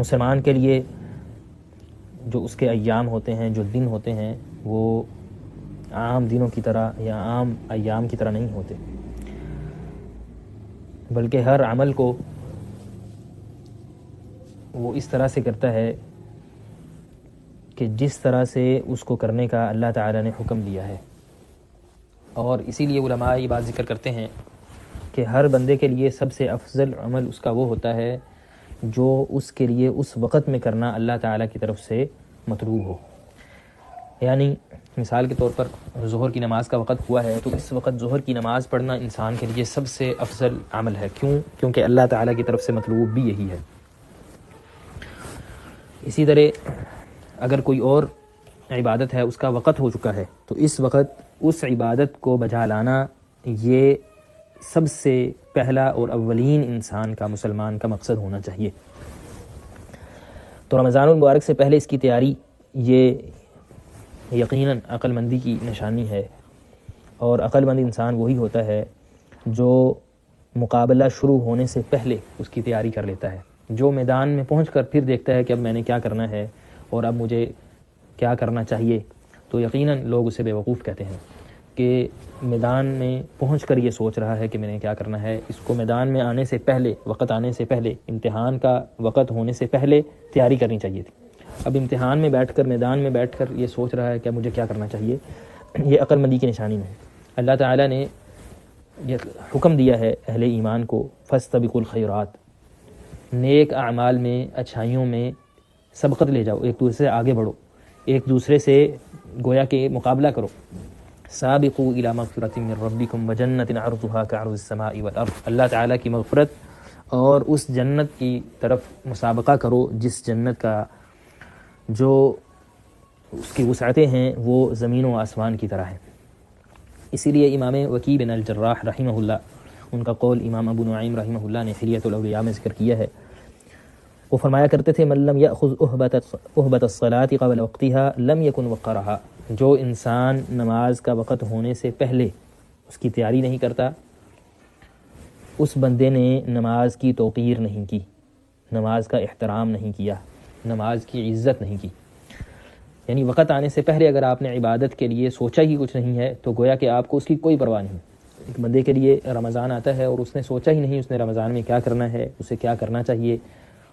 مسلمان کے لیے جو اس کے ایام ہوتے ہیں، جو دن ہوتے ہیں، وہ عام دنوں کی طرح یا عام ایام کی طرح نہیں ہوتے، بلکہ ہر عمل کو وہ اس طرح سے کرتا ہے کہ جس طرح سے اس کو کرنے کا اللہ تعالیٰ نے حکم دیا ہے. اور اسی لیے علماء یہ بات ذکر کرتے ہیں کہ ہر بندے کے لیے سب سے افضل عمل اس کا وہ ہوتا ہے جو اس کے لیے اس وقت میں کرنا اللہ تعالیٰ کی طرف سے مطلوب ہو. یعنی مثال کے طور پر ظہر کی نماز کا وقت ہوا ہے، تو اس وقت ظہر کی نماز پڑھنا انسان کے لیے سب سے افضل عمل ہے. کیونکہ اللہ تعالیٰ کی طرف سے مطلوب بھی یہی ہے. اسی طرح اگر کوئی اور عبادت ہے، اس کا وقت ہو چکا ہے، تو اس وقت اس عبادت کو بجا لانا یہ سب سے پہلا اور اولین انسان کا، مسلمان کا مقصد ہونا چاہیے. تو رمضان المبارک سے پہلے اس کی تیاری یہ یقیناً عقل مندی کی نشانی ہے. اور عقل مند انسان وہی ہوتا ہے جو مقابلہ شروع ہونے سے پہلے اس کی تیاری کر لیتا ہے، جو میدان میں پہنچ کر پھر دیکھتا ہے کہ اب میں نے کیا کرنا ہے اور اب مجھے کیا کرنا چاہیے. تو یقیناً لوگ اسے بیوقوف کہتے ہیں کہ میدان میں پہنچ کر یہ سوچ رہا ہے کہ میں نے کیا کرنا ہے. اس کو میدان میں آنے سے پہلے، وقت آنے سے پہلے، امتحان کا وقت ہونے سے پہلے تیاری کرنی چاہیے تھی. اب امتحان میں بیٹھ کر، میدان میں بیٹھ کر یہ سوچ رہا ہے کہ مجھے کیا کرنا چاہیے. یہ عقل مندی کی نشانی نہیں. اللہ تعالیٰ نے یہ حکم دیا ہے اہل ایمان کو، فاستبقوا الخیرات، نیک اعمال میں، اچھائیوں میں سبقت لے جاؤ، ایک دوسرے سے آگے بڑھو، ایک دوسرے سے گویا کہ مقابلہ کرو. سابقوا الی مغفرۃ من ربکم وجنۃ عرضها کعرض السماء والارض، اللہ تعالیٰ کی مغفرت اور اس جنت کی طرف مسابقہ کرو جس جنت کا جو اس کی وسعتیں ہیں وہ زمین و آسمان کی طرح ہیں. اسی لیے امام وکیع بن الجراح رحمہ اللہ، ان کا قول امام ابو نعیم رحمہ اللہ نے حلیۃ الاولیاء میں ذکر کیا ہے. وہ فرمایا کرتے تھے، من لم یأخذ احبۃ الصلاۃ قبل وقتها لم یکن وقرها، جو انسان نماز کا وقت ہونے سے پہلے اس کی تیاری نہیں کرتا، اس بندے نے نماز کی توقیر نہیں کی، نماز کا احترام نہیں کیا، نماز کی عزت نہیں کی. یعنی وقت آنے سے پہلے اگر آپ نے عبادت کے لیے سوچا ہی کچھ نہیں ہے تو گویا کہ آپ کو اس کی کوئی پرواہ نہیں. ایک بندے کے لیے رمضان آتا ہے اور اس نے سوچا ہی نہیں اس نے رمضان میں کیا کرنا ہے، اسے کیا کرنا چاہیے،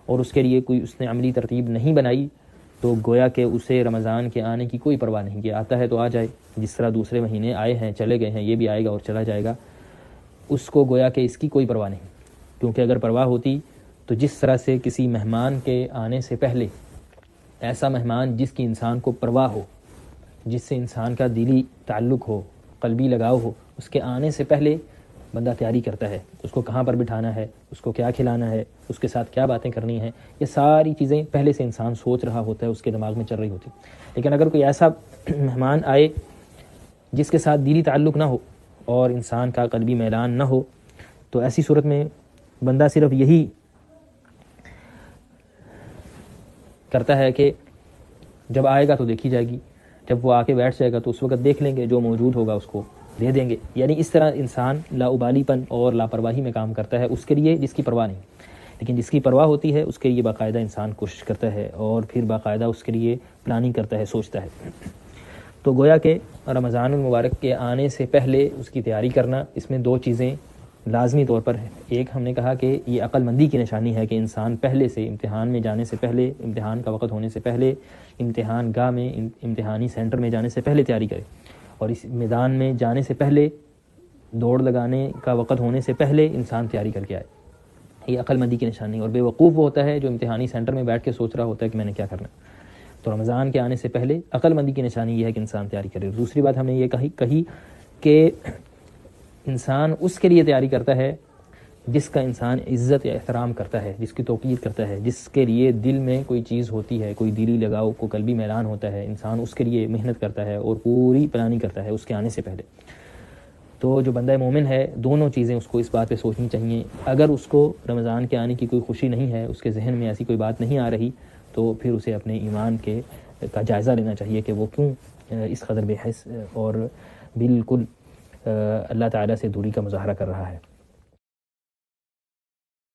اور اس کے لیے کوئی اس نے عملی ترتیب نہیں بنائی، تو گویا کہ اسے رمضان کے آنے کی کوئی پرواہ نہیں کہ آتا ہے تو آ جائے، جس طرح دوسرے مہینے آئے ہیں چلے گئے ہیں، یہ بھی آئے گا اور چلا جائے گا. اس کو گویا کہ اس کی کوئی پرواہ نہیں. کیونکہ اگر پرواہ ہوتی تو جس طرح سے کسی مہمان کے آنے سے پہلے، ایسا مہمان جس کی انسان کو پرواہ ہو، جس سے انسان کا دلی تعلق ہو، قلبی لگاؤ ہو، اس کے آنے سے پہلے بندہ تیاری کرتا ہے، اس کو کہاں پر بٹھانا ہے، اس کو کیا کھلانا ہے، اس کے ساتھ کیا باتیں کرنی ہیں، یہ ساری چیزیں پہلے سے انسان سوچ رہا ہوتا ہے، اس کے دماغ میں چل رہی ہوتی. لیکن اگر کوئی ایسا مہمان آئے جس کے ساتھ دلی تعلق نہ ہو اور انسان کا قلبی میلان نہ ہو، تو ایسی صورت میں بندہ صرف یہی کرتا ہے کہ جب آئے گا تو دیکھی جائے گی، جب وہ آ کے بیٹھ جائے گا تو اس وقت دیکھ لیں گے، جو موجود ہوگا اس کو دے دیں گے. یعنی اس طرح انسان لاابالی پن اور لاپرواہی میں کام کرتا ہے اس کے لیے جس کی پرواہ نہیں. لیکن جس کی پرواہ ہوتی ہے اس کے لیے باقاعدہ انسان کوشش کرتا ہے اور پھر باقاعدہ اس کے لیے پلاننگ کرتا ہے، سوچتا ہے. تو گویا کہ رمضان المبارک کے آنے سے پہلے اس کی تیاری کرنا، اس میں دو چیزیں لازمی طور پر ہے. ایک ہم نے کہا کہ یہ عقل مندی کی نشانی ہے کہ انسان پہلے سے، امتحان میں جانے سے پہلے، امتحان کا وقت ہونے سے پہلے، امتحان گاہ میں، امتحانی سینٹر میں جانے سے پہلے تیاری کرے، اور اس میدان میں جانے سے پہلے، دوڑ لگانے کا وقت ہونے سے پہلے انسان تیاری کر کے آئے. یہ عقل مندی کی نشانی. اور بے وقوف وہ ہوتا ہے جو امتحانی سینٹر میں بیٹھ کے سوچ رہا ہوتا ہے کہ میں نے کیا کرنا. تو رمضان کے آنے سے پہلے عقل مندی کی نشانی یہ ہے کہ انسان تیاری کرے. دوسری بات ہم نے یہ کہی کہ انسان اس کے لیے تیاری کرتا ہے جس کا انسان عزت یا احترام کرتا ہے، جس کی توقیر کرتا ہے، جس کے لیے دل میں کوئی چیز ہوتی ہے، کوئی دلی لگاؤ، کوئی قلبی میلان ہوتا ہے، انسان اس کے لیے محنت کرتا ہے اور پوری پلاننگ کرتا ہے اس کے آنے سے پہلے. تو جو بندہ مومن ہے، دونوں چیزیں اس کو اس بات پہ سوچنی چاہیے. اگر اس کو رمضان کے آنے کی کوئی خوشی نہیں ہے، اس کے ذہن میں ایسی کوئی بات نہیں آ رہی، تو پھر اسے اپنے ایمان کا جائزہ لینا چاہیے کہ وہ کیوں اس قدر بے حس اور بالکل اللہ تعالیٰ سے دوری کا مظاہرہ کر رہا ہے.